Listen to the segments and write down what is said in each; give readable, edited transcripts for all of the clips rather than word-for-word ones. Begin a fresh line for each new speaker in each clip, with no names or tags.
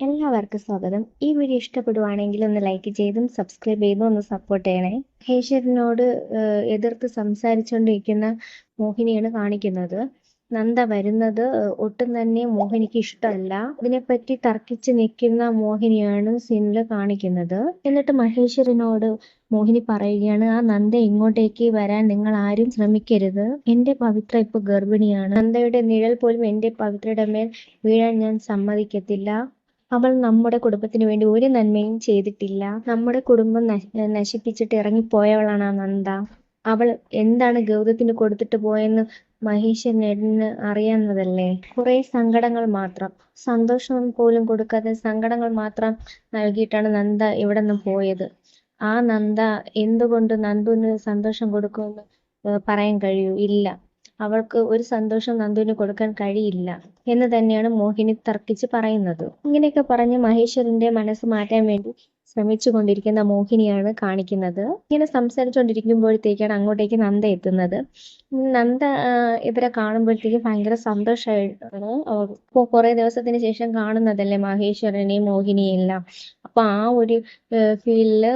എല്ലാവർക്കും സ്വാഗതം. ഈ വീഡിയോ ഇഷ്ടപ്പെടുവാണെങ്കിൽ ഒന്ന് ലൈക്ക് ചെയ്തും സബ്സ്ക്രൈബ് ചെയ്തും ഒന്ന് സപ്പോർട്ട് ചെയ്യണേ. മഹേശ്വരനോട് എതിർത്ത് സംസാരിച്ചുകൊണ്ടിരിക്കുന്ന മോഹിനിയാണ് കാണിക്കുന്നത്. നന്ദ വരുന്നത് ഒട്ടും തന്നെ മോഹിനിക്ക് ഇഷ്ടമല്ല. ഇതിനെപ്പറ്റി തർക്കിച്ച് നിൽക്കുന്ന മോഹിനിയാണ് സീനിൽ കാണിക്കുന്നത്. എന്നിട്ട് മഹേശ്വരനോട് മോഹിനി പറയുകയാണ്, ആ നന്ദ ഇങ്ങോട്ടേക്ക് വരാൻ നിങ്ങൾ ആരും ശ്രമിക്കരുത്. എന്റെ പവിത്ര ഇപ്പൊ ഗർഭിണിയാണ്. നന്ദയുടെ നിഴൽ പോലും എന്റെ പവിത്രയുടെ മേൽ വീഴാൻ ഞാൻ സമ്മതിക്കത്തില്ല. അവൾ നമ്മുടെ കുടുംബത്തിന് വേണ്ടി ഒരു നന്മയും ചെയ്തിട്ടില്ല. നമ്മുടെ കുടുംബം നശിപ്പിച്ചിട്ട് ഇറങ്ങിപ്പോയവളാണ് ആ നന്ദ. അവൾ എന്താണ് ഗൗതത്തിന് കൊടുത്തിട്ട് പോയെന്ന് മഹേശ്വരന് അറിയാവുന്നതല്ലേ. കുറെ സങ്കടങ്ങൾ മാത്രം, സന്തോഷം പോലും കൊടുക്കാതെ സങ്കടങ്ങൾ മാത്രം നൽകിയിട്ടാണ് നന്ദ ഇവിടെ നിന്ന് പോയത്. ആ നന്ദ എന്തുകൊണ്ട് നന്ദുവിന് സന്തോഷം കൊടുക്കുമെന്ന് പറയാൻ കഴിയൂ? ഇല്ല. അവൾക്ക് ഒരു സന്തോഷം നന്ദുവിന് കൊടുക്കാൻ കഴിയില്ല എന്ന് തന്നെയാണ് മോഹിനി തർക്കിച്ച് പറയുന്നത്. ഇങ്ങനെയൊക്കെ പറഞ്ഞ് മഹേശ്വരന്റെ മനസ്സ് മാറ്റാൻ വേണ്ടി ശ്രമിച്ചു കൊണ്ടിരിക്കുന്ന മോഹിനിയാണ് കാണിക്കുന്നത്. ഇങ്ങനെ സംസാരിച്ചുകൊണ്ടിരിക്കുമ്പോഴത്തേക്കാണ് അങ്ങോട്ടേക്ക് നന്ദ എത്തുന്നത്. നന്ദ ഇവരെ കാണുമ്പോഴത്തേക്ക് ഭയങ്കര സന്തോഷമായിട്ടാണ്. കുറെ ദിവസത്തിന് ശേഷം കാണുന്നതല്ലേ മഹേശ്വരനെയും മോഹിനിയും എല്ലാം. അപ്പൊ ആ ഒരു ഫീലില്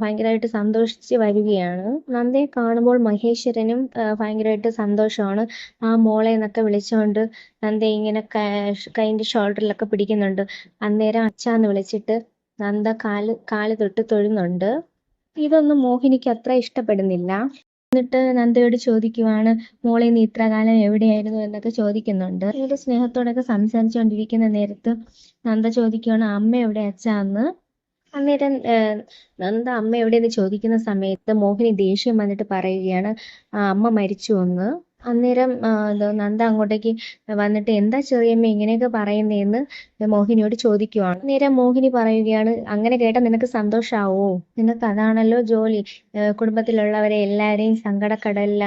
ഭയങ്കരമായിട്ട് സന്തോഷിച്ച് വരികയാണ്. നന്ദയെ കാണുമ്പോൾ മഹേശ്വരനും ഭയങ്കരമായിട്ട് സന്തോഷമാണ്. ആ മോളെ എന്നൊക്കെ വിളിച്ചുകൊണ്ട് നന്ദ ഇങ്ങനെ കൈൻ്റെ ഷോൾഡറിലൊക്കെ പിടിക്കുന്നുണ്ട്. അന്നേരം അച്ഛാന്ന് വിളിച്ചിട്ട് നന്ദ കാല് തൊട്ട് തൊഴുന്നുണ്ട്. ഇതൊന്നും മോഹിനിക്ക് അത്ര ഇഷ്ടപ്പെടുന്നില്ല. എന്നിട്ട് നന്ദയോട് ചോദിക്കുവാണ്, മോളെ നീ ഇത്ര കാലം എവിടെയായിരുന്നു എന്നൊക്കെ ചോദിക്കുന്നുണ്ട്. എന്നിട്ട് സ്നേഹത്തോടൊക്കെ സംസാരിച്ചുകൊണ്ടിരിക്കുന്ന നേരത്ത് നന്ദ ചോദിക്കുവാണ്, അമ്മ എവിടെ അച്ഛാന്ന്. അന്നേരം നന്ദ അമ്മ എവിടെയെന്ന് ചോദിക്കുന്ന സമയത്ത് മോഹിനി ദേഷ്യം വന്നിട്ട് പറയുകയാണ്, അമ്മ മരിച്ചു എന്ന്. അന്നേരം നന്ദ അങ്ങോട്ടേക്ക് വന്നിട്ട് എന്താ ചെറിയമ്മ ഇങ്ങനെയൊക്കെ പറയുന്നതെന്ന് മോഹിനിയോട് ചോദിക്കുവാണ്. അന്നേരം മോഹിനി പറയുകയാണ്, അങ്ങനെ കേട്ടാൽ നിനക്ക് സന്തോഷാവോ? നിനക്ക് അതാണല്ലോ ജോലി. കുടുംബത്തിലുള്ളവരെ എല്ലാവരെയും സങ്കടക്കടലിൽ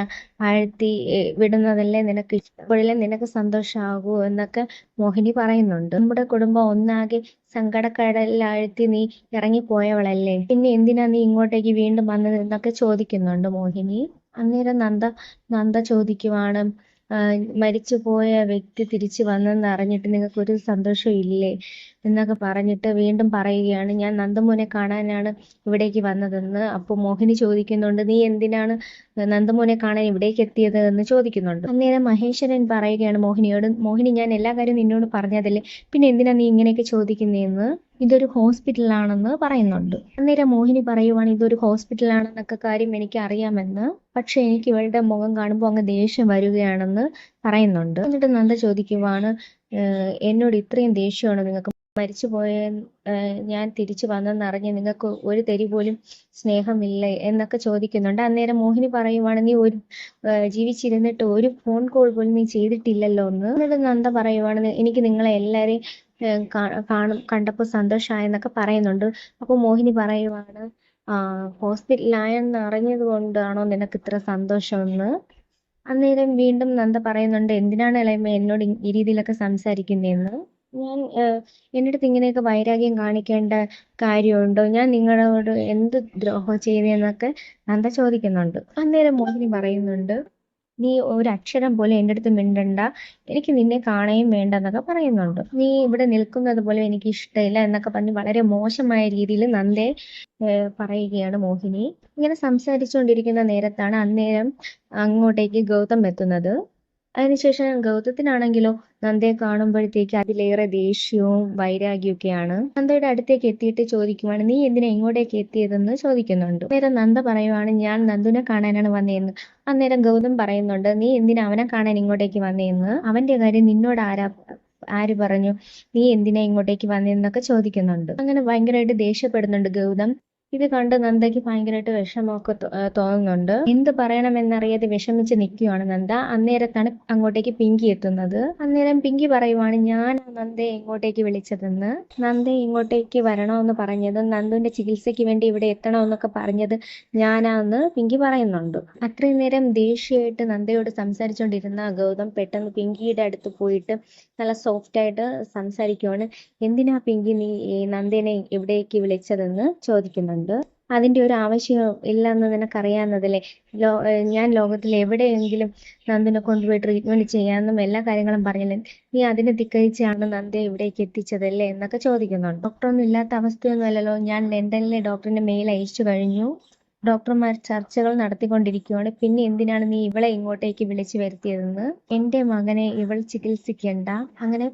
ആഴ്ത്തി വിടുന്നതല്ലേ നിനക്ക് ഇഷ്ടപ്പെടില്ലേ, നിനക്ക് സന്തോഷാകൂ എന്നൊക്കെ മോഹിനി പറയുന്നുണ്ട്. നമ്മുടെ കുടുംബം ഒന്നാകെ സങ്കടക്കടലിൽ ആഴ്ത്തി നീ ഇറങ്ങിപ്പോയവളല്ലേ, പിന്നെ എന്തിനാ നീ ഇങ്ങോട്ടേക്ക് വീണ്ടും വന്നത് എന്നൊക്കെ ചോദിക്കുന്നുണ്ട് മോഹിനി. അന്നേരം നന്ദ ചോദിക്കുവാണ്, മരിച്ചുപോയ വ്യക്തി തിരിച്ചു വന്നെന്ന് അറിഞ്ഞിട്ട് നിങ്ങൾക്ക് ഒരു സന്തോഷം ഇല്ലേ എന്നൊക്കെ പറഞ്ഞിട്ട് വീണ്ടും പറയുകയാണ്, ഞാൻ നന്ദമോനെ കാണാനാണ് ഇവിടേക്ക് വന്നതെന്ന്. അപ്പോൾ മോഹിനി ചോദിക്കുന്നുണ്ട്, നീ എന്തിനാണ് നന്ദമോനെ കാണാൻ ഇവിടേക്ക് എത്തിയത് എന്ന് ചോദിക്കുന്നുണ്ട്. അന്നേരം മഹേശ്വരൻ പറയുകയാണ് മോഹിനിയോട്, മോഹിനി ഞാൻ എല്ലാ കാര്യവും നിന്നോട് പറഞ്ഞതല്ലേ, പിന്നെ എന്തിനാ നീ ഇങ്ങനെയൊക്കെ ചോദിക്കുന്നതെന്ന്. ഇതൊരു ഹോസ്പിറ്റലാണെന്ന് പറയുന്നുണ്ട്. അന്നേരം മോഹിനി പറയുവാണ്, ഇതൊരു ഹോസ്പിറ്റലാണെന്നൊക്കെ കാര്യം എനിക്ക് അറിയാമെന്ന്, പക്ഷെ എനിക്ക് ഇവളുടെ മുഖം കാണുമ്പോൾ അങ്ങ് ദേഷ്യം വരികയാണെന്ന് പറയുന്നുണ്ട്. എന്നിട്ട് നന്ദ ചോദിക്കുവാണ്, എന്നോട് ഇത്രയും ദേഷ്യമാണ് നിങ്ങൾക്ക്? മരിച്ചുപോയ ഞാൻ തിരിച്ചു വന്നെന്നറിഞ്ഞ് നിങ്ങൾക്ക് ഒരു തരി പോലും സ്നേഹമില്ലേ എന്നൊക്കെ ചോദിക്കുന്നുണ്ട്. അന്നേരം മോഹിനി പറയുവാണ്, നീ ജീവിച്ചിരുന്നിട്ട് ഒരു ഫോൺ കോൾ പോലും നീ ചെയ്തിട്ടില്ലല്ലോ എന്ന്. എന്നിട്ട് നന്ദ പറയുവാണ്, എനിക്ക് നിങ്ങളെ എല്ലാവരെയും കണ്ടപ്പോൾ സന്തോഷമായെന്നൊക്കെ പറയുന്നുണ്ട്. അപ്പോൾ മോഹിനി പറയുവാണ്, ഹോസ്പിറ്റലായെന്ന് അറിഞ്ഞത് കൊണ്ടാണോ നിനക്ക് ഇത്ര സന്തോഷമെന്ന്. അന്നേരം വീണ്ടും നന്ദ പറയുന്നുണ്ട്, എന്തിനാണ് ഇളയമ്മ എന്നോട് ഈ രീതിയിലൊക്കെ സംസാരിക്കുന്നതെന്ന്. ഞാൻ എൻ്റെ അടുത്ത് ഇങ്ങനെയൊക്കെ വൈരാഗ്യം കാണിക്കേണ്ട കാര്യമുണ്ടോ? ഞാൻ നിങ്ങളോട് എന്ത് ദ്രോഹം ചെയ്തതെന്നൊക്കെ നന്ദ ചോദിക്കുന്നുണ്ട്. അന്നേരം മോഹിനി പറയുന്നുണ്ട്, നീ ഒരു അക്ഷരം പോലെ എൻ്റെ അടുത്ത് മിണ്ടണ്ട, എനിക്ക് നിന്നെ കാണുകയും വേണ്ട എന്നൊക്കെ പറയുന്നുണ്ട്. നീ ഇവിടെ നിൽക്കുന്നത് പോലും എനിക്ക് ഇഷ്ടമില്ല എന്നൊക്കെ പറഞ്ഞ് വളരെ മോശമായ രീതിയിൽ നന്ദയെ പറയുകയാണ് മോഹിനി. ഇങ്ങനെ സംസാരിച്ചുകൊണ്ടിരിക്കുന്ന നേരത്താണ് അന്നേരം അങ്ങോട്ടേക്ക് ഗൗതം എത്തുന്നത്. അതിനുശേഷം ഗൗതത്തിനാണെങ്കിലോ നന്ദയെ കാണുമ്പോഴത്തേക്ക് അതിലേറെ ദേഷ്യവും വൈരാഗ്യമൊക്കെയാണ്. നന്ദയുടെ അടുത്തേക്ക് എത്തിയിട്ട് ചോദിക്കുവാണ്, നീ എന്തിനാ ഇങ്ങോട്ടേക്ക് എത്തിയതെന്ന് ചോദിക്കുന്നുണ്ട്. അന്നേരം നന്ദ പറയുവാണ്, ഞാൻ നന്ദുവിനെ കാണാനാണ് വന്നതെന്ന്. അന്നേരം ഗൗതം പറയുന്നുണ്ട്, നീ എന്തിനാ അവനെ കാണാൻ ഇങ്ങോട്ടേക്ക് വന്നതെന്ന്? അവന്റെ കാര്യം നിന്നോട് ആര് പറഞ്ഞു? നീ എന്തിനാ ഇങ്ങോട്ടേക്ക് വന്നതെന്നൊക്കെ ചോദിക്കുന്നുണ്ട്. അങ്ങനെ ഭയങ്കരമായിട്ട് ദേഷ്യപ്പെടുന്നുണ്ട് ഗൗതം. ഇത് കണ്ട് നന്ദയ്ക്ക് ഭയങ്കരമായിട്ട് വിഷമമൊക്കെ തോന്നുന്നുണ്ട്. എന്ത് പറയണമെന്നറിയാതെ വിഷമിച്ച് നിൽക്കുകയാണ് നന്ദ. അന്നേരത്താണ് അങ്ങോട്ടേക്ക് പിങ്കി എത്തുന്നത്. അന്നേരം പിങ്കി പറയുവാണ്, ഞാൻ നന്ദയെ ഇങ്ങോട്ടേക്ക് വിളിച്ചതെന്ന്. നന്ദയെ ഇങ്ങോട്ടേക്ക് വരണമെന്ന് പറഞ്ഞത്, നന്ദുവിന്റെ ചികിത്സയ്ക്ക് വേണ്ടി ഇവിടെ എത്തണമെന്നൊക്കെ പറഞ്ഞത് ഞാനാന്ന് പിങ്കി പറയുന്നുണ്ട്. അത്രയും നേരം ദേഷ്യമായിട്ട് നന്ദയോട് സംസാരിച്ചുകൊണ്ടിരുന്ന ഗൗതം പെട്ടെന്ന് പിങ്കിയുടെ അടുത്ത് പോയിട്ട് നല്ല സോഫ്റ്റ് ആയിട്ട് സംസാരിക്കുവാണ്. എന്തിനാ പിങ്കി നീ നന്ദനെ ഇവിടേക്ക് വിളിച്ചതെന്ന് ചോദിക്കുന്നുണ്ട്. അതിന്റെ ഒരു ആവശ്യം ഇല്ലെന്ന് നിനക്കറിയാവുന്നതല്ലേ. ഞാൻ ലോകത്തിൽ എവിടെയെങ്കിലും നന്ദിനെ കൊണ്ടുപോയി ട്രീറ്റ്മെന്റ് ചെയ്യാമെന്നും എല്ലാ കാര്യങ്ങളും പറഞ്ഞില്ലേ. നീ അതിനെ ധിക്കരിച്ചാണ് നന്ദയെ ഇവിടേക്ക് എത്തിച്ചതല്ലേ എന്നൊക്കെ ചോദിക്കുന്നുണ്ട്. ഡോക്ടറൊന്നും ഇല്ലാത്ത അവസ്ഥയൊന്നും അല്ലല്ലോ. ഞാൻ ലണ്ടനിലെ ഡോക്ടറിന്റെ മെയിൽ അയച്ചു കഴിഞ്ഞു. ഡോക്ടർമാർ ചർച്ചകൾ നടത്തിക്കൊണ്ടിരിക്കുകയാണ്. പിന്നെ എന്തിനാണ് നീ ഇവളെ ഇങ്ങോട്ടേക്ക് വിളിച്ചു വരുത്തിയതെന്ന്. എന്റെ മകനെ ഇവൾ ചികിത്സിക്കണ്ട. അങ്ങനെ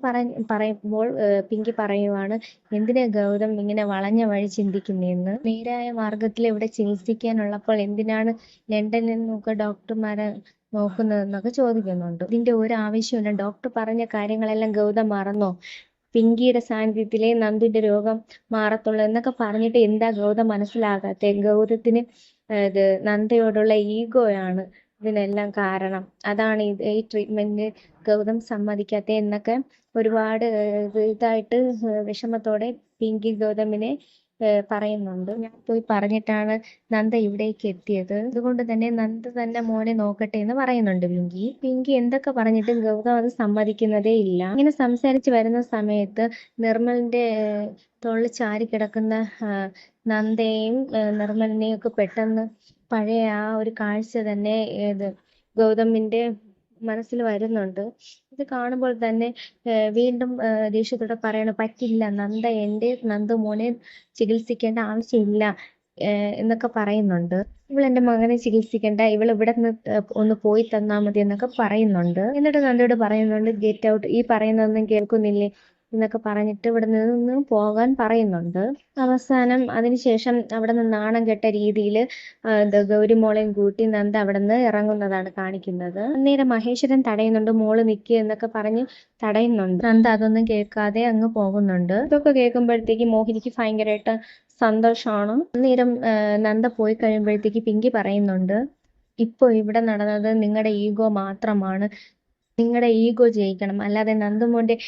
പറയുമ്പോൾ പിങ്കി പറയുവാണ്, എന്തിനാ ഗൗതം ഇങ്ങനെ വളഞ്ഞ വഴി ചിന്തിക്കുന്നതെന്ന്. നേരായ മാർഗത്തിൽ ഇവിടെ ചികിത്സിക്കാനുള്ളപ്പോൾ എന്തിനാണ് ലണ്ടനിൽ നിന്നൊക്കെ ഡോക്ടർമാരെ നോക്കുന്നതെന്നൊക്കെ ചോദിക്കുന്നുണ്ട്. ഇതിന്റെ ഒരു ആവശ്യമില്ല. ഡോക്ടർ പറഞ്ഞ കാര്യങ്ങളെല്ലാം ഗൗതം മറന്നോ? പിങ്കിയുടെ സാന്നിധ്യത്തിലെ നന്ദുവിന്റെ രോഗം മാറത്തുള്ളൂ എന്നൊക്കെ പറഞ്ഞിട്ട് എന്താ ഗൗതം മനസ്സിലാകാത്തെ? ഗൗതത്തിന് ഇത് നന്ദയോടുള്ള ഈഗോയാണ് ഇതിനെല്ലാം കാരണം. അതാണ് ഈ ട്രീറ്റ്മെന്റിന് ഗൗതം സമ്മതിക്കാത്തെ എന്നൊക്കെ ഒരുപാട് ഇതായിട്ട് വിഷമത്തോടെ പിങ്കി ഗൗതമിനെ പറയുന്നുണ്ട്. ഞാൻ പോയി പറഞ്ഞിട്ടാണ് നന്ദ ഇവിടേക്ക് എത്തിയത്. അതുകൊണ്ട് തന്നെ നന്ദ തന്നെ മോനെ നോക്കട്ടെ എന്ന് പറയുന്നുണ്ട് പിങ്കി എന്തൊക്കെ പറഞ്ഞിട്ടും ഗൗതം അത് സമ്മതിക്കുന്നതേ ഇല്ല. ഇങ്ങനെ സംസാരിച്ച് വരുന്ന സമയത്ത് നിർമ്മലിന്റെ തോളിൽ ചാരി കിടക്കുന്ന നന്ദയും നിർമ്മലിനെയും ഒക്കെ പെട്ടെന്ന് പഴയ ആ ഒരു കാഴ്ച തന്നെ ഗൗതമിന്റെ മനസ്സിൽ വരുന്നുണ്ട്. ഇത് കാണുമ്പോൾ തന്നെ വീണ്ടും ദേഷ്യത്തോടെ പറയണം, പറ്റില്ല, നന്ദു മോനെ ചികിത്സിക്കേണ്ട ആവശ്യമില്ല എന്നൊക്കെ പറയുന്നുണ്ട്. ഇവൾ എന്റെ മകനെ ചികിത്സിക്കേണ്ട, ഇവൾ ഇവിടെ നിന്ന് ഒന്ന് പോയി തന്നാ മതി എന്നൊക്കെ പറയുന്നുണ്ട്. എന്നിട്ട് നന്ദയോട് പറയുന്നുണ്ട്, ഗെറ്റ് ഔട്ട്, ഈ പറയുന്നതൊന്നും കേൾക്കുന്നില്ലേ എന്നൊക്കെ പറഞ്ഞിട്ട് ഇവിടെ നിന്ന് പോകാൻ പറയുന്നുണ്ട്. അവസാനം അതിനുശേഷം അവിടെ നിന്ന് നാണം കെട്ട രീതിയിൽ ഗൗരിമോളെയും കൂട്ടി നന്ദ അവിടെ നിന്ന് ഇറങ്ങുന്നതാണ് കാണിക്കുന്നത്. അന്നേരം മഹേശ്വരൻ തടയുന്നുണ്ട്, മോള് നിൽക്കുക എന്നൊക്കെ പറഞ്ഞ് തടയുന്നുണ്ട്. നന്ദ അതൊന്നും കേൾക്കാതെ അങ്ങ് പോകുന്നുണ്ട്. ഇതൊക്കെ കേൾക്കുമ്പോഴത്തേക്ക് മോഹിനിക്ക് ഭയങ്കരമായിട്ട് സന്തോഷമാണ്. അന്നേരം നന്ദ പോയി കഴിയുമ്പോഴത്തേക്ക് പിങ്കി പറയുന്നുണ്ട്, ഇപ്പൊ ഇവിടെ നടന്നത് നിങ്ങളുടെ ഈഗോ മാത്രമാണ്. നിങ്ങളുടെ ഈഗോ ജയിക്കണം, അല്ലാതെ നന്ദുമോന്റെ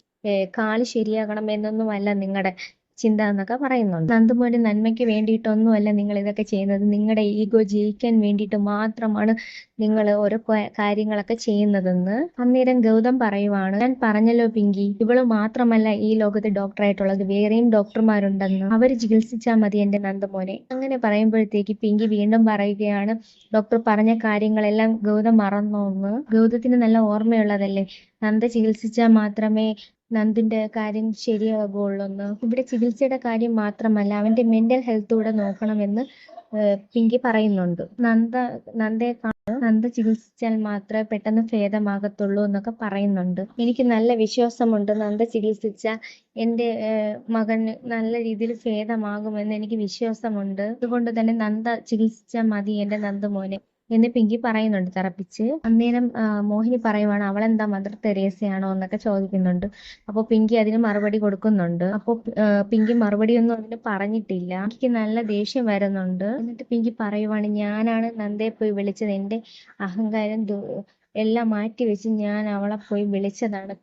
കാല് ശരിയാകണം എന്നൊന്നുമല്ല നിങ്ങളുടെ ചിന്ത എന്നൊക്കെ പറയുന്നുണ്ട്. നന്ദുമോന്റെ നന്മയ്ക്ക് വേണ്ടിയിട്ടൊന്നുമല്ല നിങ്ങൾ ഇതൊക്കെ ചെയ്യുന്നത്. നിങ്ങളുടെ ഈഗോ ജയിക്കാൻ വേണ്ടിയിട്ട് മാത്രമാണ് നിങ്ങൾ ഓരോ കാര്യങ്ങളൊക്കെ ചെയ്യുന്നതെന്ന്. അന്നേരം ഗൗതം പറയുവാണ്, ഞാൻ പറഞ്ഞല്ലോ പിങ്കി, ഇവള് മാത്രമല്ല ഈ ലോകത്ത് ഡോക്ടറായിട്ടുള്ളത്, വേറെയും ഡോക്ടർമാരുണ്ടെന്ന്. അവര് ചികിത്സിച്ചാൽ മതി എന്റെ നന്ദുമോനെ. അങ്ങനെ പറയുമ്പോഴത്തേക്ക് പിങ്കി വീണ്ടും പറയുകയാണ്, ഡോക്ടർ പറഞ്ഞ കാര്യങ്ങളെല്ലാം ഗൗതം മറന്നോന്ന്. ഗൗതത്തിന് നല്ല ഓർമ്മയുള്ളതല്ലേ, നന്ദ ചികിത്സിച്ചാൽ മാത്രമേ നന്ദിന്റെ കാര്യം ശരിയാകുള്ളൂന്ന്. ഇവിടെ ചികിത്സയുടെ കാര്യം മാത്രമല്ല, അവന്റെ മെന്റൽ ഹെൽത്ത് കൂടെ നോക്കണമെന്ന് പിങ്കി പറയുന്നുണ്ട്. നന്ദ ചികിത്സിച്ചാൽ മാത്രമേ പെട്ടെന്ന് ഭേദമാകത്തുള്ളൂ എന്നൊക്കെ പറയുന്നുണ്ട്. എനിക്ക് നല്ല വിശ്വാസമുണ്ട്, നന്ദ ചികിത്സിച്ചാൽ എൻ്റെ മകന് നല്ല രീതിയിൽ ഭേദമാകുമെന്ന് എനിക്ക് വിശ്വാസമുണ്ട്. അതുകൊണ്ട് തന്നെ നന്ദ ചികിത്സിച്ചാൽ മതി എൻ്റെ നന്ദുമോനെ എന്ന് പിങ്കി പറയുന്നുണ്ട് തറപ്പിച്ച്. അന്നേരം മോഹിനി പറയുവാണ്, അവളെന്താ മദർ തെരേസയാണോ എന്നൊക്കെ ചോദിക്കുന്നുണ്ട്. അപ്പൊ പിങ്കി അതിന് മറുപടി കൊടുക്കുന്നുണ്ട്. അപ്പൊ പിങ്കി മറുപടിയൊന്നും അതിന് പറഞ്ഞിട്ടില്ല. എനിക്ക് നല്ല ദേഷ്യം വരുന്നുണ്ട്. എന്നിട്ട് പിങ്കി പറയുവാണ്, ഞാനാണ് നന്ദയെ പോയി വിളിച്ചത്, എന്റെ അഹങ്കാരം എല്ലാം മാറ്റി വെച്ച് ഞാൻ അവളെ പോയി വിളിച്ചതാണ്.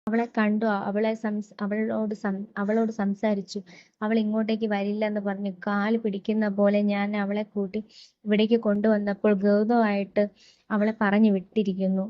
അവളെ കണ്ടു, അവളോട് സംസാരിച്ചു. അവൾ ഇങ്ങോട്ടേക്ക് വരില്ല എന്ന് പറഞ്ഞു കാല് പിടിക്കുന്ന പോലെ ഞാൻ അവളെ കൂട്ടി ഇവിടേക്ക് കൊണ്ടുവന്നപ്പോൾ ഗൗതമായിട്ട് അവളെ പറഞ്ഞു വിട്ടിരിക്കുന്നു.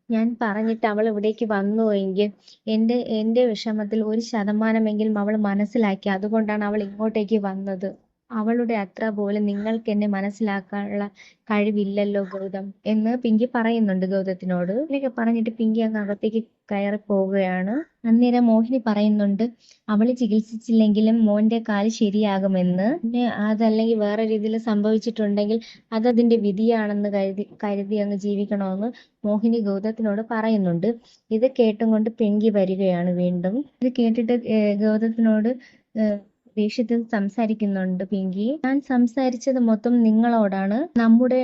ഞാൻ പറഞ്ഞിട്ട് അവൾ ഇവിടേക്ക് വന്നുവെങ്കിൽ എന്റെ വിഷമത്തിൽ 1% അവൾ മനസ്സിലാക്കി. അതുകൊണ്ടാണ് അവൾ ഇങ്ങോട്ടേക്ക് വന്നത്. അവളുടെ അത്ര പോലും നിങ്ങൾക്ക് എന്നെ മനസ്സിലാക്കാനുള്ള കഴിവില്ലല്ലോ ഗൗതം എന്ന് പിങ്കി പറയുന്നുണ്ട് ഗൗതത്തിനോട്. ഇങ്ങനെയൊക്കെ പറഞ്ഞിട്ട് പിങ്കി അങ്ങ് അകത്തേക്ക് കയറി പോവുകയാണ്. അന്നേരം മോഹിനി പറയുന്നുണ്ട്, അവള് ചികിത്സിച്ചില്ലെങ്കിലും മോന്റെ കാല് ശരിയാകുമെന്ന്. പിന്നെ അതല്ലെങ്കിൽ വേറെ രീതിയിൽ സംഭവിച്ചിട്ടുണ്ടെങ്കിൽ അതതിന്റെ വിധിയാണെന്ന് കരുതി അങ്ങ് ജീവിക്കണമെന്ന് മോഹിനി ഗൗതത്തിനോട് പറയുന്നുണ്ട്. ഇത് കേട്ടും കൊണ്ട് പിങ്കി വരികയാണ് വീണ്ടും. ഇത് കേട്ടിട്ട് ഗൗതത്തിനോട് ദേഷ്യത്തിൽ സംസാരിക്കുന്നുണ്ട് പിങ്കി. ഞാൻ സംസാരിച്ചത് മൊത്തം നിങ്ങളോടാണ്. നമ്മുടെ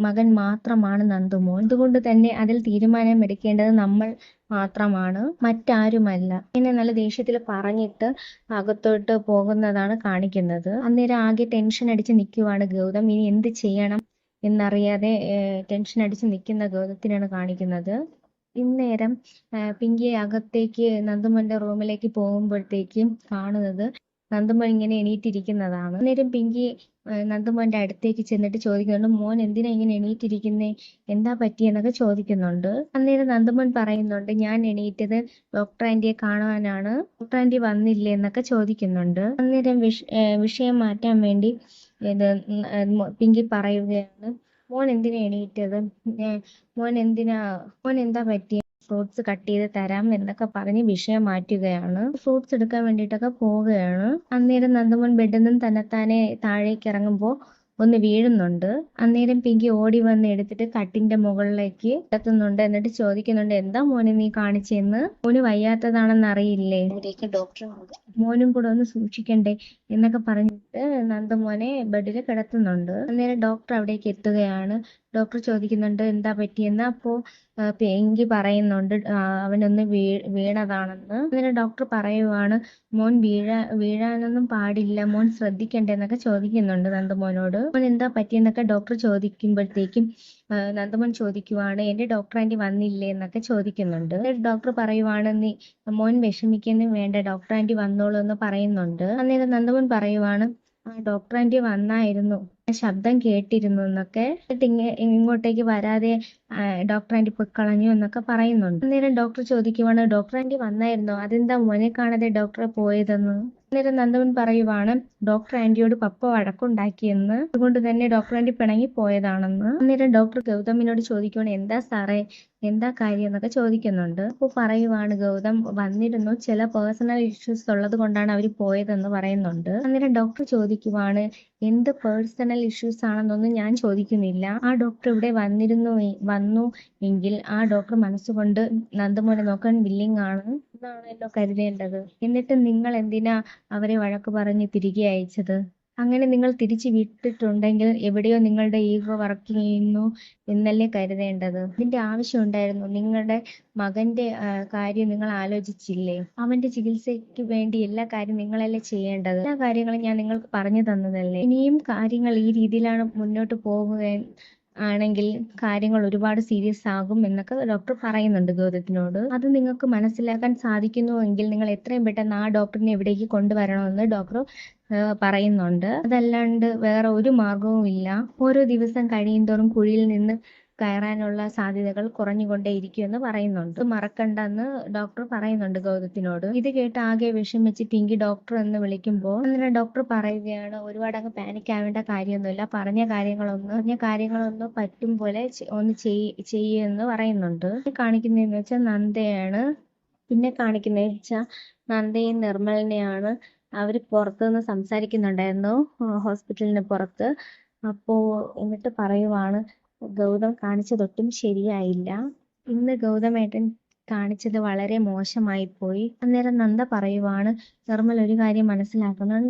മകൻ മാത്രമാണ് നന്ദുമോൻ. അതുകൊണ്ട് തന്നെ അതിൽ തീരുമാനം എടുക്കേണ്ടത് നമ്മൾ മാത്രമാണ്, മറ്റാരുമല്ല. എന്നെ നല്ല ദേഷ്യത്തിൽ പറഞ്ഞിട്ട് അകത്തോട്ട് പോകുന്നതാണ് കാണിക്കുന്നത്. അന്നേരം ആകെ ടെൻഷൻ അടിച്ച് നിൽക്കുവാണ് ഗൗതം. ഇനി എന്ത് ചെയ്യണം എന്നറിയാതെ ടെൻഷൻ അടിച്ച് നിൽക്കുന്ന ഗൗതത്തിനാണ് കാണിക്കുന്നത്. ഇന്നേരം പിങ്കി അകത്തേക്ക് നന്ദുമോന്റെ റൂമിലേക്ക് പോകുമ്പോഴത്തേക്കും കാണുന്നത് നന്ദുമോൻ ഇങ്ങനെ എണീറ്റിരിക്കുന്നതാണ്. അന്നേരം പിങ്കി നന്ദുമോന്റെ അടുത്തേക്ക് ചെന്നിട്ട് ചോദിക്കുന്നുണ്ട്, മോൻ എന്തിനാ ഇങ്ങനെ എണീറ്റിരിക്കുന്നേ, എന്താ പറ്റിയെന്നൊക്കെ ചോദിക്കുന്നുണ്ട്. അന്നേരം നന്ദുമോൻ പറയുന്നുണ്ട്, ഞാൻ എണീറ്റത് ഡോക്ടർ ആന്റിയെ കാണുവാനാണ്, ഡോക്ടർ ആന്റി വന്നില്ലേ എന്നൊക്കെ ചോദിക്കുന്നുണ്ട്. അന്നേരം വിഷയം മാറ്റാൻ വേണ്ടി ഇത് പിങ്കി പറയുകയാണ്, മോൻ എന്തിനാ എണീറ്റത്, മോൻ എന്തിനാ, മോൻ എന്താ പറ്റിയ, ഫ്രൂട്ട്സ് കട്ട് ചെയ്ത് തരാം എന്നൊക്കെ പറഞ്ഞ് വിഷയം മാറ്റുകയാണ്. ഫ്രൂട്ട്സ് എടുക്കാൻ വേണ്ടിയിട്ടൊക്കെ പോവുകയാണ്. അന്നേരം നന്ദമോൻ ബെഡിൽ നിന്നും തന്നെത്താനെ താഴേക്ക് ഇറങ്ങുമ്പോൾ ഒന്ന് വീഴുന്നുണ്ട്. അന്നേരം പിങ്കി ഓടി വന്ന് എടുത്തിട്ട് കട്ടിന്റെ മുകളിലേക്ക് എത്തുന്നുണ്ട്. എന്നിട്ട് ചോദിക്കുന്നുണ്ട്, എന്താ മോനെ നീ കാണിച്ചെന്ന്, മോന് വയ്യാത്തതാണെന്ന് അറിയില്ലേ, മോനും കൂടെ ഒന്ന് സൂക്ഷിക്കണ്ടേ എന്നൊക്കെ പറഞ്ഞിട്ട് നന്ദമോനെ ബെഡിൽ കിടത്തുന്നുണ്ട്. അന്നേരം ഡോക്ടർ അവിടേക്ക് എത്തുകയാണ്. ഡോക്ടർ ചോദിക്കുന്നുണ്ട് എന്താ പറ്റിയെന്ന്. അപ്പോൾ പിങ്കി പറയുന്നുണ്ട് അവനൊന്ന് വീണതാണെന്ന്. അന്നേരം ഡോക്ടർ പറയുവാണ്, മോൻ വീഴാനൊന്നും പാടില്ല, മോൻ ശ്രദ്ധിക്കണ്ടേ എന്നൊക്കെ ചോദിക്കുന്നുണ്ട് നന്ദമോനോട്. മോൻ എന്താ പറ്റിയെന്നൊക്കെ ഡോക്ടർ ചോദിക്കുമ്പോഴത്തേക്കും നന്ദമോൻ ചോദിക്കുവാണ്, എന്റെ ഡോക്ടർ ആന്റി വന്നില്ലേ എന്നൊക്കെ ചോദിക്കുന്നുണ്ട്. ഡോക്ടർ പറയുവാണ്, നീ മോൻ വിഷമിക്കൊന്നും വേണ്ട, ഡോക്ടർ ആന്റി വന്നോളൂ എന്ന് പറയുന്നുണ്ട്. അന്നേരം നന്ദമോൻ പറയുവാണ്, ആ ഡോക്ടർ ആന്റി വന്നായിരുന്നു, ശബ്ദം കേട്ടിരുന്നു എന്നൊക്കെ. എന്നിട്ട് ഇങ്ങോട്ടേക്ക് വരാതെ ഡോക്ടർ ആന്റി പൊയ്ക്കളഞ്ഞു എന്നൊക്കെ പറയുന്നുണ്ട്. അന്നേരം ഡോക്ടർ ചോദിക്കുവാണ്, ഡോക്ടർ ആന്റി വന്നായിരുന്നോ, അതെന്താ മോനെ കാണാതെ ഡോക്ടറെ പോയതെന്ന്. അന്നേരം നന്ദമൻ പറയുവാണ്, ഡോക്ടർ ആന്റിയോട് പപ്പ വഴക്കുണ്ടാക്കിയെന്ന്, അതുകൊണ്ട് തന്നെ ഡോക്ടർ ആന്റി പിണങ്ങി പോയതാണെന്ന്. അന്നേരം ഡോക്ടർ ഗൗതമിനോട് ചോദിക്കുവാണ്, എന്താ സാറേ, എന്താ കാര്യം എന്നൊക്കെ ചോദിക്കുന്നുണ്ട്. അപ്പോൾ പറയുവാണ്, ഗൗതം വന്നിരുന്നു, ചില പേഴ്സണൽ ഇഷ്യൂസ് ഉള്ളത് കൊണ്ടാണ് അവർ പോയതെന്ന് പറയുന്നുണ്ട്. അന്നേരം ഡോക്ടർ ചോദിക്കുവാണ്, എന്ത് പേഴ്സണൽ ഇഷ്യൂസ് ആണെന്നൊന്നും ഞാൻ ചോദിക്കുന്നില്ല, ആ ഡോക്ടർ ഇവിടെ വന്നു എങ്കിൽ ആ ഡോക്ടർ മനസ്സുകൊണ്ട് നന്ദമോനെ നോക്കാൻ വില്ലിങ് ആണ് എന്നാണല്ലോ കരുതേണ്ടത്. എന്നിട്ട് നിങ്ങൾ എന്തിനാ അവരെ വഴക്ക് പറഞ്ഞ് തിരികെ അയച്ചത്? അങ്ങനെ നിങ്ങൾ തിരിച്ചു വിട്ടിട്ടുണ്ടെങ്കിൽ എവിടെയോ നിങ്ങളുടെ ഈഗോ വർക്ക് ചെയ്യുന്നു എന്നല്ലേ കരുതേണ്ടത്. ഇതിന്റെ ആവശ്യം ഉണ്ടായിരുന്നു? നിങ്ങളുടെ മകന്റെ കാര്യം നിങ്ങൾ ആലോചിച്ചില്ലേ? അവന്റെ ചികിത്സയ്ക്ക് വേണ്ടി എല്ലാ കാര്യം നിങ്ങളല്ലേ ചെയ്യേണ്ടത്? എല്ലാ കാര്യങ്ങളും ഞാൻ നിങ്ങൾക്ക് പറഞ്ഞു തന്നതല്ലേ? ഇനിയും കാര്യങ്ങൾ ഈ രീതിയിലാണ് മുന്നോട്ട് പോകുക ആണെങ്കിൽ കാര്യങ്ങൾ ഒരുപാട് സീരിയസ് ആകും എന്നൊക്കെ ഡോക്ടർ പറയുന്നുണ്ട് ഗൗതത്തിനോട്. അത് നിങ്ങൾക്ക് മനസ്സിലാക്കാൻ സാധിക്കുന്നുവെങ്കിൽ നിങ്ങൾ എത്രയും പെട്ടെന്ന് ആ ഡോക്ടറിനെ ഇവിടേക്ക് കൊണ്ടുവരണമെന്ന് ഡോക്ടർ പറയുന്നുണ്ട്. അതല്ലാണ്ട് വേറെ ഒരു മാർഗവും ഇല്ല. ഓരോ ദിവസം കഴിയുന്തോറും കുഴിയിൽ നിന്ന് കയറാനുള്ള സാധ്യതകൾ കുറഞ്ഞുകൊണ്ടേയിരിക്കുമെന്ന് പറയുന്നുണ്ട്. മറക്കണ്ടെന്ന് ഡോക്ടർ പറയുന്നുണ്ട് ഗൗതത്തിനോട്. ഇത് കേട്ട് ആകെ വിഷമിച്ച് പിങ്കി ഡോക്ടർ എന്ന് വിളിക്കുമ്പോൾ അങ്ങനെ ഡോക്ടർ പറയുകയാണ്, ഒരുപാട് അങ്ങ് പാനിക് ആവേണ്ട കാര്യമൊന്നുമില്ല, പറഞ്ഞ കാര്യങ്ങളൊന്ന് പറ്റും പോലെ ഒന്ന് ചെയ്യുമെന്ന് പറയുന്നുണ്ട്. കാണിക്കുന്നതെന്ന് വെച്ചാൽ നന്ദയാണ്. പിന്നെ കാണിക്കുന്നത് വെച്ചാൽ നന്ദയും നിർമ്മലിനെയാണ്. അവർ പുറത്തുനിന്ന് സംസാരിക്കുന്നുണ്ടായിരുന്നു, ഹോസ്പിറ്റലിന് പുറത്ത്. അപ്പോൾ എന്നിട്ട് പറയുവാണ്, ഗൗതം കാണിച്ചതൊട്ടും ശരിയായില്ല, ഇന്ന് ഗൗതമേട്ടൻ കാണിച്ചത് വളരെ മോശമായി പോയി. അന്നേരം നന്ദ പറയുവാണ്, നിർമ്മൽ ഒരു കാര്യം മനസ്സിലാക്കണം,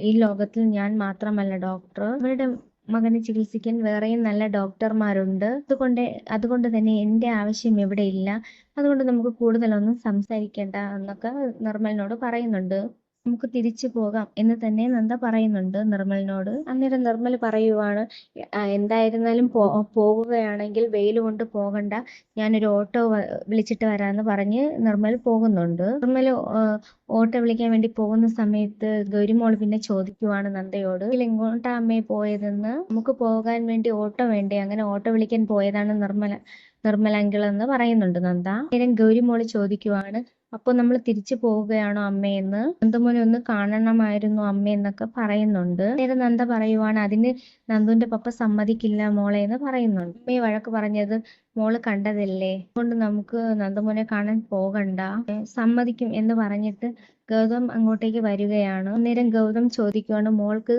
ഈ ലോകത്തിൽ ഞാൻ മാത്രമല്ല ഡോക്ടർ, അവരുടെ മകനെ ചികിത്സിക്കാൻ വേറെയും നല്ല ഡോക്ടർമാരുണ്ട്. അതുകൊണ്ട് തന്നെ എൻ്റെ ആവശ്യം ഇവിടെ ഇല്ല, അതുകൊണ്ട് നമുക്ക് കൂടുതലൊന്നും സംസാരിക്കേണ്ട എന്നൊക്കെ നിർമ്മലിനോട് പറയുന്നുണ്ട്. നമുക്ക് തിരിച്ചു പോകാം എന്ന് തന്നെ നന്ദ പറയുന്നുണ്ട് നിർമ്മലിനോട്. അന്നേരം നിർമ്മൽ പറയുവാണ്, എന്തായിരുന്നാലും പോകുകയാണെങ്കിൽ വെയിൽ കൊണ്ട് പോകണ്ട, ഞാനൊരു ഓട്ടോ വിളിച്ചിട്ട് വരാമെന്ന് പറഞ്ഞ് നിർമ്മൽ പോകുന്നുണ്ട്. നിർമ്മൽ ഓട്ടോ വിളിക്കാൻ വേണ്ടി പോകുന്ന സമയത്ത് ഗൗരിമോൾ പിന്നെ ചോദിക്കുവാണ് നന്ദയോട്, എങ്ങോട്ടാ അമ്മയെ പോയതെന്ന്, നമുക്ക് പോകാൻ വേണ്ടി ഓട്ടോ വേണ്ടേ, അങ്ങനെ ഓട്ടോ വിളിക്കാൻ പോയതാണ് നിർമ്മൽ അങ്കിൾ എന്ന് പറയുന്നുണ്ട് നന്ദ. നേരം ഗൗരിമോള് ചോദിക്കുവാണ്, അപ്പോൾ നമ്മൾ തിരിച്ചു പോവുകയാണോ അമ്മയെന്ന്, നന്ദമോനെ ഒന്ന് കാണണമായിരുന്നു അമ്മയെന്നൊക്കെ പറയുന്നുണ്ട്. നേരെ നന്ദ പറയുവാണ്, അതിന് നന്ദുവിന്റെ പപ്പ സമ്മതിക്കില്ല മോളെ എന്ന് പറയുന്നുണ്ട്. അമ്മയെ വഴക്ക് പറഞ്ഞത് മോള് കണ്ടതല്ലേ, അതുകൊണ്ട് നമുക്ക് നന്ദമോനെ കാണാൻ പോകണ്ട, സമ്മതിക്കും എന്ന് പറഞ്ഞിട്ട് ഗൗതം അങ്ങോട്ടേക്ക് വരികയാണ്. അന്നേരം ഗൗതം ചോദിക്കുവാണ്, മോൾക്ക്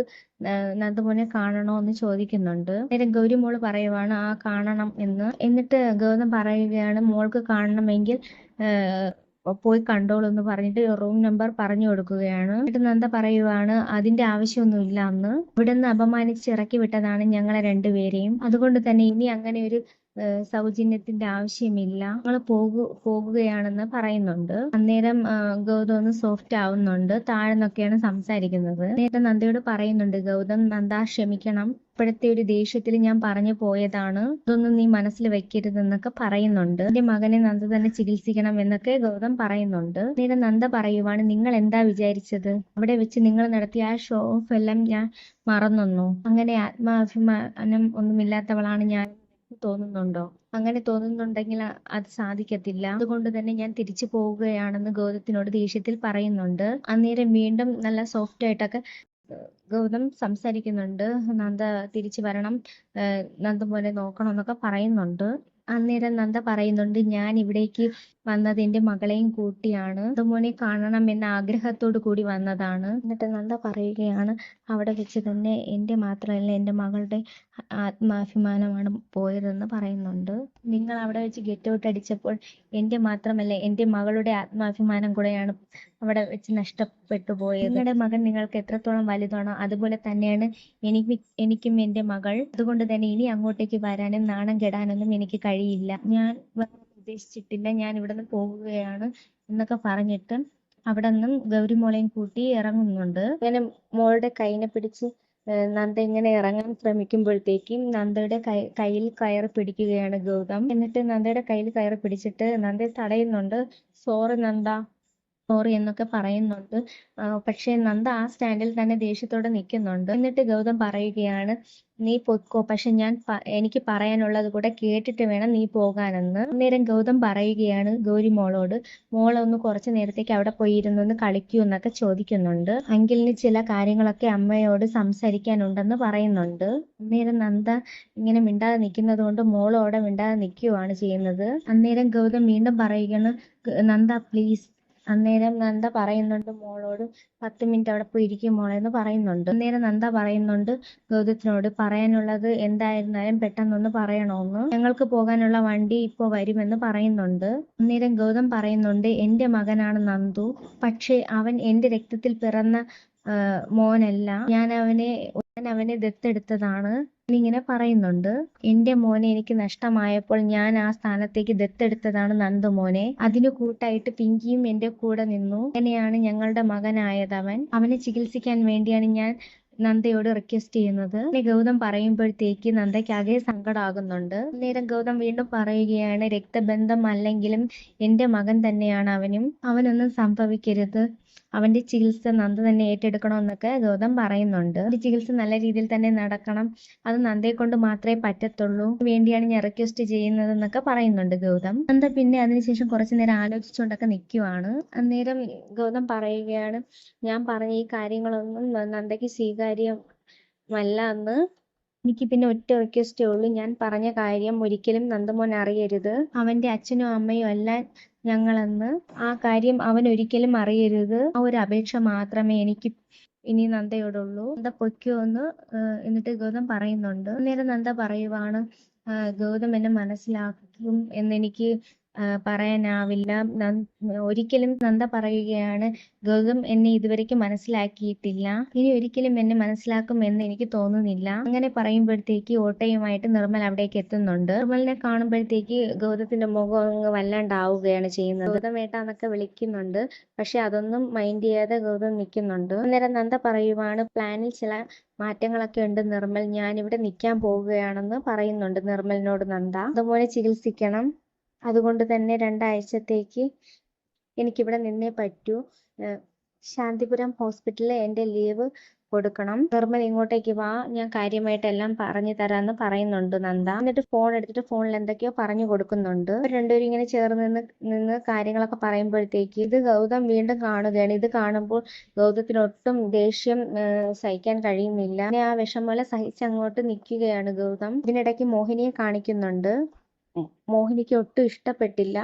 നന്ദമോനെ കാണണോ എന്ന് ചോദിക്കുന്നുണ്ട്. അന്നേരം ഗൗരി മോള് പറയുവാണ്, ആ കാണണം എന്ന്. എന്നിട്ട് ഗൗതം പറയുകയാണ്, മോൾക്ക് കാണണമെങ്കിൽ പോയി കണ്ടോളൂ എന്ന് പറഞ്ഞിട്ട് റൂം നമ്പർ പറഞ്ഞു കൊടുക്കുകയാണ്. എന്നിട്ട് നന്ദ പറയുവാണ്, അതിന്റെ ആവശ്യമൊന്നുമില്ല, അന്ന് ഇവിടുന്ന് അപമാനിച്ച് ഇറക്കി വിട്ടതാണ് ഞങ്ങളെ രണ്ടുപേരെയും, അതുകൊണ്ട് തന്നെ ഇനി അങ്ങനെ ഒരു സൗജന്യത്തിന്റെ ആവശ്യമില്ല, ഞങ്ങൾ പോകുകയാണെന്ന് പറയുന്നുണ്ട്. അന്നേരം ഗൗതം ഒന്ന് സോഫ്റ്റ് ആവുന്നുണ്ട്, താഴ്ന്നൊക്കെയാണ് സംസാരിക്കുന്നത്. നേരത്തെ നന്ദയോട് പറയുന്നുണ്ട് ഗൗതം, നന്ദ ക്ഷമിക്കണം, ഇപ്പോഴത്തെ ഒരു ദേഷ്യത്തിൽ ഞാൻ പറഞ്ഞു പോയതാണ്, ഇതൊന്നും നീ മനസ്സിൽ വെക്കരുതെന്നൊക്കെ പറയുന്നുണ്ട്. എന്റെ മകനെ നന്ദ തന്നെ ചികിത്സിക്കണം എന്നൊക്കെ ഗൗതം പറയുന്നുണ്ട്. നേരെ നന്ദ പറയുവാണ്, നിങ്ങൾ എന്താ വിചാരിച്ചത്, അവിടെ വെച്ച് നിങ്ങൾ നടത്തിയ ആ ഷോ ഓഫ് എല്ലാം ഞാൻ മറന്നൊന്നു, അങ്ങനെ ആത്മാഭിമാനം ഒന്നുമില്ലാത്തവളാണ് ഞാൻ തോന്നുന്നുണ്ടോ? അങ്ങനെ തോന്നുന്നുണ്ടെങ്കിൽ അത് സാധിക്കത്തില്ല, അതുകൊണ്ട് തന്നെ ഞാൻ തിരിച്ചു പോവുകയാണെന്ന് ഗൗതത്തിനോട് ദേഷ്യത്തിൽ പറയുന്നുണ്ട്. അന്നേരം വീണ്ടും നല്ല സോഫ്റ്റ് ആയിട്ടൊക്കെ ഗൗതം സംസാരിക്കുന്നുണ്ട്. നന്ദ തിരിച്ചു വരണം, നന്ദമോനെ നോക്കണം എന്നൊക്കെ പറയുന്നുണ്ട്. അന്നേരം നന്ദ പറയുന്നുണ്ട്, ഞാൻ ഇവിടേക്ക് വന്നത് എന്റെ മകളെയും കൂട്ടിയാണ്, നന്ദമോനെ കാണണം എന്ന ആഗ്രഹത്തോടു കൂടി വന്നതാണ്. എന്നിട്ട് നന്ദ പറയുകയാണ്, അവിടെ വെച്ച് തന്നെ എന്റെ മാത്രമല്ല എന്റെ മകളുടെ ആത്മാഭിമാനമാണ് പോയതെന്ന് പറയുന്നുണ്ട്. നിങ്ങൾ അവിടെ വെച്ച് ഗെറ്റ് ഔട്ട് അടിച്ചപ്പോൾ എന്റെ മാത്രമല്ല എന്റെ മകളുടെ ആത്മാഭിമാനം കൂടെയാണ് അവിടെ വെച്ച് നഷ്ടപ്പെട്ടു പോയത്. നിങ്ങളുടെ മകൻ നിങ്ങൾക്ക് എത്രത്തോളം വലുതാണോ അതുപോലെ തന്നെയാണ് എനിക്കും എന്റെ മകൾ. അതുകൊണ്ട് തന്നെ ഇനി അങ്ങോട്ടേക്ക് വരാനും നാണം കെടാനൊന്നും എനിക്ക് കഴിയില്ല. ഞാൻ ഉദ്ദേശിച്ചിട്ടില്ല, ഞാൻ ഇവിടുന്ന് പോകുകയാണ് എന്നൊക്കെ പറഞ്ഞിട്ട് അവിടെ നിന്നും ഗൗരി മോളെയും കൂട്ടി ഇറങ്ങുന്നുണ്ട്. ഇങ്ങനെ മോളുടെ കൈനെ പിടിച്ച് നന്ദ ഇങ്ങനെ ഇറങ്ങാൻ ശ്രമിക്കുമ്പോഴത്തേക്കും നന്ദയുടെ കയ്യിൽ കയറ് പിടിക്കുകയാണ് ഗൗതം. എന്നിട്ട് നന്ദയുടെ കയ്യിൽ കയറ് പിടിച്ചിട്ട് നന്ദയെ തടയുന്നുണ്ട്. സോറി നന്ദ, സോറി എന്നൊക്കെ പറയുന്നുണ്ട്. പക്ഷെ നന്ദ ആ സ്റ്റാൻഡിൽ തന്നെ ദേഷ്യത്തോടെ നിൽക്കുന്നുണ്ട്. എന്നിട്ട് ഗൗതം പറയുകയാണ്, നീ പൊയ്ക്കോ, പക്ഷെ എനിക്ക് പറയാനുള്ളത് കൂടെ കേട്ടിട്ട് വേണം നീ പോകാനെന്ന്. അന്നേരം ഗൗതം പറയുകയാണ് ഗൗരി മോളോട്, മോളൊന്ന് കുറച്ചു നേരത്തേക്ക് അവിടെ പോയിരുന്നൊന്ന് കളിക്കൂ എന്നൊക്കെ ചോദിക്കുന്നുണ്ട്. അങ്കിളിന് ചില കാര്യങ്ങളൊക്കെ അമ്മയോട് സംസാരിക്കാനുണ്ടെന്ന് പറയുന്നുണ്ട്. അന്നേരം നന്ദ ഇങ്ങനെ മിണ്ടാതെ നിൽക്കുന്നത് കൊണ്ട് മോളോടെ മിണ്ടാതെ നിൽക്കുകയാണ് ചെയ്യുന്നത്. അന്നേരം ഗൗതം വീണ്ടും പറയുകയാണ്, നന്ദ പ്ലീസ്. അന്നേരം നന്ദ പറയുന്നുണ്ട് മോളോട്, 10 മിനിറ്റ് അവിടെ പോയി ഇരിക്കും മോളെ എന്ന് പറയുന്നുണ്ട്. അന്നേരം നന്ദ പറയുന്നുണ്ട് ഗൗതത്തിനോട്, പറയാനുള്ളത് എന്തായിരുന്നാലും പെട്ടെന്നൊന്ന് പറയണമെന്ന്, ഞങ്ങൾക്ക് പോകാനുള്ള വണ്ടി ഇപ്പോൾ വരുമെന്ന് പറയുന്നുണ്ട്. അന്നേരം ഗൗതം പറയുന്നുണ്ട്, എന്റെ മകനാണ് നന്ദു, പക്ഷെ അവൻ എന്റെ രക്തത്തിൽ പിറന്ന മോനല്ല, ഞാൻ അവനെ ദത്തെടുത്തതാണ് ഇങ്ങനെ പറയുന്നുണ്ട്. എന്റെ മോനെ എനിക്ക് നഷ്ടമായപ്പോൾ ഞാൻ ആ സ്ഥാനത്തേക്ക് ദത്തെടുത്തതാണ് നന്ദുമോനെ. അതിനു കൂട്ടായിട്ട് പിങ്കിയും എന്റെ കൂടെ നിന്നു. അങ്ങനെയാണ് ഞങ്ങളുടെ മകനായത്. അവനെ ചികിത്സിക്കാൻ വേണ്ടിയാണ് ഞാൻ നന്ദയോട് റിക്വസ്റ്റ് ചെയ്യുന്നത്. ഗൗതം പറയുമ്പോഴത്തേക്ക് നന്ദയ്ക്കാകെ സങ്കടമാകുന്നുണ്ട്. അന്നേരം ഗൗതം വീണ്ടും പറയുകയാണ്, രക്തബന്ധം അല്ലെങ്കിലും എന്റെ മകൻ തന്നെയാണ് അവനും, അവനൊന്നും സംഭവിക്കരുത്, അവന്റെ ചികിത്സ നന്ദ തന്നെ ഏറ്റെടുക്കണമെന്നൊക്കെ ഗൗതം പറയുന്നുണ്ട്. ചികിത്സ നല്ല രീതിയിൽ തന്നെ നടക്കണം, അത് നന്ദയെ കൊണ്ട് മാത്രമേ പറ്റത്തുള്ളൂ, വേണ്ടിയാണ് ഞാൻ റിക്വസ്റ്റ് ചെയ്യുന്നത് എന്നൊക്കെ പറയുന്നുണ്ട് ഗൗതം. നന്ദ പിന്നെ അതിനുശേഷം കുറച്ചു നേരം ആലോചിച്ചുകൊണ്ടൊക്കെ നിൽക്കുവാണ്. അന്നേരം ഗൗതം പറയുകയാണ്, ഞാൻ പറഞ്ഞ ഈ കാര്യങ്ങളൊന്നും നന്ദയ്ക്ക് സ്വീകാര്യമല്ല എന്ന്. എനിക്ക് പിന്നെ ഒറ്റ റിക്വസ്റ്റേ ഉള്ളൂ, ഞാൻ പറഞ്ഞ കാര്യം ഒരിക്കലും നന്ദമോൻ അറിയരുത്, അവന്റെ അച്ഛനും അമ്മയും അല്ല ഞങ്ങളെന്ന്. ആ കാര്യം അവൻ ഒരിക്കലും അറിയരുത്. ആ ഒരു അപേക്ഷ മാത്രമേ എനിക്ക് ഇനി നന്ദയോടുള്ളൂ. നന്ദ പൊയ്ക്കോ എന്ന് എന്നിട്ട് ഗൗതം പറയുന്നുണ്ട്. അന്നേരം നന്ദ പറയുവാണ്, ഗൗതം എന്നെ മനസ്സിലാക്കും എന്നെനിക്ക് പറയാനാവില്ല. ഒരിക്കലും നന്ദ പറയുകയാണ്, ഗൗതം എന്നെ ഇതുവരെയ്ക്കും മനസ്സിലാക്കിയിട്ടില്ല, ഇനി ഒരിക്കലും എന്നെ മനസ്സിലാക്കും എന്ന് എനിക്ക് തോന്നുന്നില്ല. അങ്ങനെ പറയുമ്പോഴത്തേക്ക് ഓട്ടോയുമായിട്ട് നിർമ്മൽ അവിടേക്ക് എത്തുന്നുണ്ട്. നിർമ്മലിനെ കാണുമ്പോഴത്തേക്ക് ഗൗതത്തിന്റെ മുഖം അങ്ങ് വല്ലാണ്ടാവുകയാണ് ചെയ്യുന്നത്. ഗൗതം ഏട്ടാന്നൊക്കെ വിളിക്കുന്നുണ്ട്, പക്ഷെ അതൊന്നും മൈൻഡ് ചെയ്യാതെ ഗൗതം നിൽക്കുന്നുണ്ട്. അന്നേരം നന്ദ പറയുവാണ്, പ്ലാനിൽ ചില മാറ്റങ്ങളൊക്കെ ഉണ്ട് നിർമ്മൽ, ഞാനിവിടെ നിൽക്കാൻ പോവുകയാണെന്ന് പറയുന്നുണ്ട് നിർമ്മലിനോട് നന്ദ. അതുപോലെ ചികിത്സിക്കണം, അതുകൊണ്ട് തന്നെ 2 ആഴ്ചത്തേക്ക് എനിക്കിവിടെ നിന്നേ പറ്റൂ, ശാന്തിപുരം ഹോസ്പിറ്റലിൽ എൻ്റെ ലീവ് കൊടുക്കണം, നിർമ്മൽ ഇങ്ങോട്ടേക്ക് വാ, ഞാൻ കാര്യമായിട്ടെല്ലാം പറഞ്ഞു തരാമെന്ന് പറയുന്നുണ്ട് നന്ദ. എന്നിട്ട് ഫോൺ എടുത്തിട്ട് ഫോണിൽ എന്തൊക്കെയോ പറഞ്ഞു കൊടുക്കുന്നുണ്ട്. രണ്ടുപേരും ഇങ്ങനെ ചേർന്ന് നിന്ന് കാര്യങ്ങളൊക്കെ പറയുമ്പോഴത്തേക്ക് ഇത് ഗൗതം വീണ്ടും കാണുകയാണ്. ഇത് കാണുമ്പോൾ ഗൗതത്തിന് ഒട്ടും ദേഷ്യം സഹിക്കാൻ കഴിയുന്നില്ല. പിന്നെ ആ വിഷമം സഹിച്ചങ്ങോട്ട് നിൽക്കുകയാണ് ഗൗതം. ഇതിനിടയ്ക്ക് മോഹിനിയെ കാണിക്കുന്നുണ്ട്. മോഹിനിക്ക് ഒട്ടും ഇഷ്ടപ്പെട്ടില്ല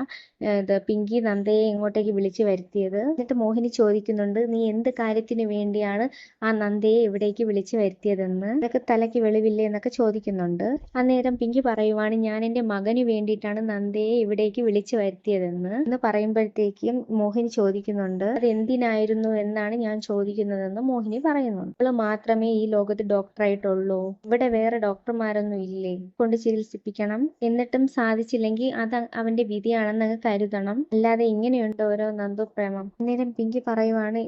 പിങ്കി നന്ദയെ ഇങ്ങോട്ടേക്ക് വിളിച്ചു വരുത്തിയത്. എന്നിട്ട് മോഹിനി ചോദിക്കുന്നുണ്ട്, നീ എന്ത് കാര്യത്തിന് വേണ്ടിയാണ് ആ നന്ദയെ ഇവിടേക്ക് വിളിച്ചു വരുത്തിയതെന്ന്, ഇതൊക്കെ തലയ്ക്ക് വെളിവില്ലേ എന്നൊക്കെ ചോദിക്കുന്നുണ്ട്. അന്നേരം പിങ്കി പറയുവാണ്, ഞാൻ എൻ്റെ മകന് വേണ്ടിയിട്ടാണ് നന്ദയെ ഇവിടേക്ക് വിളിച്ചു വരുത്തിയതെന്ന് പറയുമ്പോഴത്തേക്കും മോഹിനി ചോദിക്കുന്നുണ്ട്, അത് എന്തിനായിരുന്നു എന്നാണ് ഞാൻ ചോദിക്കുന്നതെന്ന് മോഹിനി പറയുന്നുണ്ട്. അവള് മാത്രമേ ഈ ലോകത്ത് ഡോക്ടറായിട്ടുള്ളൂ, ഇവിടെ വേറെ ഡോക്ടർമാരൊന്നും ഇല്ലേ, കൊണ്ട് ചികിത്സിപ്പിക്കണം, എന്നിട്ടും സാധിച്ചില്ലെങ്കിൽ അത് അവന്റെ വിധിയാണെന്ന് കരുതണം, അല്ലാതെ ഇങ്ങനെയുണ്ട് ഓരോ നന്ദു പ്രേമം. അന്നേരം പിങ്കി പറയുവാണ്,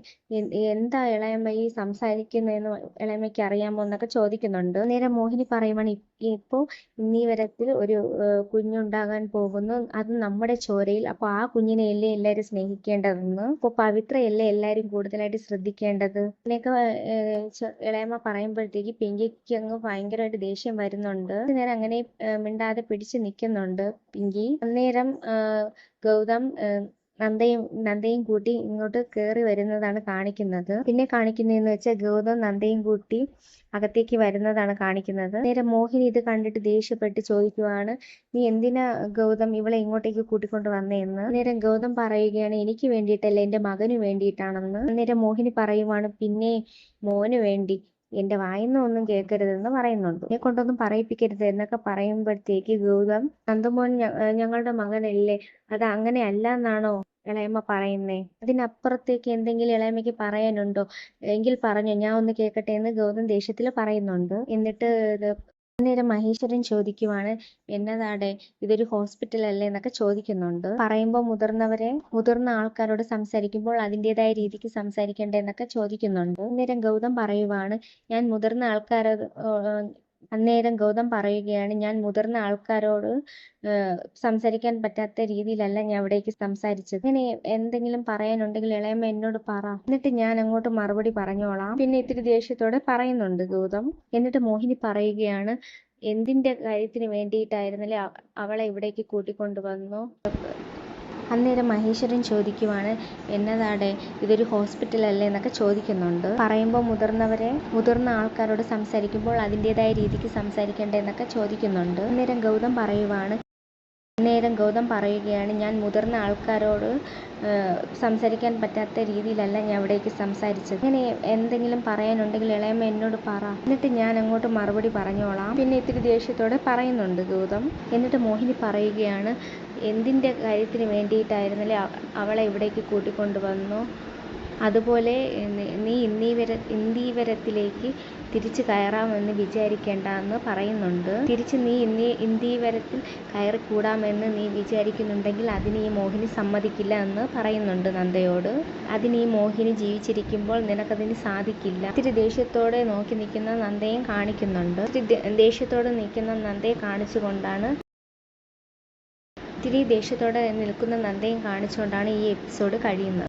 എന്താ ഇളയമ്മ ഈ സംസാരിക്കുന്നതെന്ന് ഇളയമ്മയ്ക്ക് അറിയാമോ എന്നൊക്കെ ചോദിക്കുന്നുണ്ട്. അന്നേരം മോഹിനി പറയുവാണ്, ഇപ്പോ ഇന്നീ വരത്തിൽ ഒരു കുഞ്ഞുണ്ടാകാൻ പോകുന്നു, അത് നമ്മുടെ ചോരയിൽ, അപ്പൊ ആ കുഞ്ഞിനെയല്ലേ എല്ലാരും സ്നേഹിക്കേണ്ടതെന്ന്, അപ്പൊ പവിത്രയല്ലേ എല്ലാരും കൂടുതലായിട്ട് ശ്രദ്ധിക്കേണ്ടത്, അങ്ങനെയൊക്കെ ഇളയമ്മ പറയുമ്പോഴത്തേക്ക് പിങ്കിക്ക് അങ്ങ് ഭയങ്കരമായിട്ട് ദേഷ്യം വരുന്നുണ്ട്. നേരം അങ്ങനെ മിണ്ടാതെ പിടിച്ചു നിൽക്കുന്നുണ്ട് പിങ്കി. അന്നേരം ഗൗതം നന്ദയും കൂട്ടി ഇങ്ങോട്ട് കയറി വരുന്നതാണ് കാണിക്കുന്നത്. പിന്നെ കാണിക്കുന്നതെന്ന് വെച്ചാൽ ഗൗതം നന്ദയും കൂട്ടി അകത്തേക്ക് വരുന്നതാണ് കാണിക്കുന്നത്. നേരെ മോഹിനി ഇത് കണ്ടിട്ട് ദേഷ്യപ്പെട്ട് ചോദിക്കുവാണ്, നീ എന്തിനാ ഗൗതം ഇവളെ ഇങ്ങോട്ടേക്ക് കൂട്ടിക്കൊണ്ട് വന്നേന്ന്. നേരം ഗൗതം പറയുകയാണ്, എനിക്ക് വേണ്ടിയിട്ടല്ല എൻ്റെ മകന് വേണ്ടിയിട്ടാണെന്ന്. നേരം മോഹിനി പറയുവാണ്, പിന്നെ മോന് വേണ്ടി എൻ്റെ വായിന്ന് ഒന്നും കേൾക്കരുതെന്ന് പറയുന്നുണ്ട്. എന്നെ കൊണ്ടൊന്നും പറയിപ്പിക്കരുത് എന്നൊക്കെ പറയുമ്പോഴത്തേക്ക് ഗൗതം, നന്ദമോൻ ഞങ്ങളുടെ മകനല്ലേ, അത് അങ്ങനെ അല്ല എന്നാണോ ഇളയമ്മ പറയുന്നേ? അതിനപ്പുറത്തേക്ക് എന്തെങ്കിലും ഇളയമ്മയ്ക്ക് പറയാനുണ്ടോ? എങ്കിൽ പറഞ്ഞോ, ഞാൻ ഒന്ന് കേൾക്കട്ടെ എന്ന് ഗൗതം ദേഷ്യത്തിൽ പറയുന്നുണ്ട്. എന്നിട്ട് അന്നേരം മഹേശ്വരൻ ചോദിക്കുവാണ്, എന്നതാടെ ഇതൊരു ഹോസ്പിറ്റൽ അല്ലേ എന്നൊക്കെ ചോദിക്കുന്നുണ്ട്. പറയുമ്പോൾ മുതിർന്ന ആൾക്കാരോട് സംസാരിക്കുമ്പോൾ അതിൻ്റെതായ രീതിക്ക് സംസാരിക്കണ്ടേ എന്നൊക്കെ ചോദിക്കുന്നുണ്ട്. അന്നേരം ഗൗതം പറയുവാണ്, ഞാൻ മുതിർന്ന ആൾക്കാരോട് സംസാരിക്കാൻ പറ്റാത്ത രീതിയിലല്ല ഞാൻ അവിടേക്ക് സംസാരിച്ചത്. ഇങ്ങനെ എന്തെങ്കിലും പറയാനുണ്ടെങ്കിൽ ഇളയമ്മ എന്നോട് പറ, എന്നിട്ട് ഞാൻ അങ്ങോട്ട് മറുപടി പറഞ്ഞോളാം. പിന്നെ ഇത്തിരി ദേഷ്യത്തോടെ പറയുന്നുണ്ട് ഗൗതം. എന്നിട്ട് മോഹിനി പറയുകയാണ്, എന്തിന്റെ കാര്യത്തിന് വേണ്ടിയിട്ടായിരുന്നല്ലേ അവളെ ഇവിടേക്ക് കൂട്ടിക്കൊണ്ടുവന്നു. അന്നേരം മഹേശ്വരൻ ചോദിക്കുവാണ്, എന്നതാടെ ഇതൊരു ഹോസ്പിറ്റൽ അല്ലേ എന്നൊക്കെ ചോദിക്കുന്നുണ്ട്. പറയുമ്പോൾ മുതിർന്ന ആൾക്കാരോട് സംസാരിക്കുമ്പോൾ അതിൻ്റെതായ രീതിക്ക് സംസാരിക്കണ്ടേ എന്നൊക്കെ ചോദിക്കുന്നുണ്ട്. അന്നേരം ഗൗതം പറയുകയാണ്, ഞാൻ മുതിർന്ന ആൾക്കാരോട് സംസാരിക്കാൻ പറ്റാത്ത രീതിയിലല്ല ഞാൻ അവിടേക്ക് സംസാരിച്ചത്. ഇങ്ങനെ എന്തെങ്കിലും പറയാനുണ്ടെങ്കിൽ ഇളയമ്മ എന്നോട് പറ, എന്നിട്ട് ഞാൻ അങ്ങോട്ട് മറുപടി പറഞ്ഞോളാം. പിന്നെ ഇത്തിരി ദേഷ്യത്തോടെ പറയുന്നുണ്ട് ഗൗതം. എന്നിട്ട് മോഹിനി പറയുകയാണ്, എന്തിന്റെ കാര്യത്തിന് വേണ്ടിയിട്ടായിരുന്നല്ലേ അവളെ ഇവിടേക്ക് കൂട്ടിക്കൊണ്ടുവന്നു. അതുപോലെ നീ ഇന്ദീവരത്തിലേക്ക് തിരിച്ചു കയറാമെന്ന് വിചാരിക്കേണ്ട എന്ന് പറയുന്നുണ്ട്. തിരിച്ച് നീ ഇന്ദീവരത്തിൽ കയറിക്കൂടാമെന്ന് നീ വിചാരിക്കുന്നുണ്ടെങ്കിൽ അതിന് ഈ മോഹിനി സമ്മതിക്കില്ല എന്ന് പറയുന്നുണ്ട് നന്ദയോട്. അതിന് ഈ മോഹിനി ജീവിച്ചിരിക്കുമ്പോൾ നിനക്കതിന് സാധിക്കില്ല. ഇത്തിരി ദേഷ്യത്തോടെ നോക്കി നിൽക്കുന്ന നന്ദയും കാണിക്കുന്നുണ്ട്. ദേഷ്യത്തോടെ നിൽക്കുന്ന നന്ദയെ കാണിച്ചുകൊണ്ടാണ് ഈ എപ്പിസോഡ് കഴിയുന്നത്.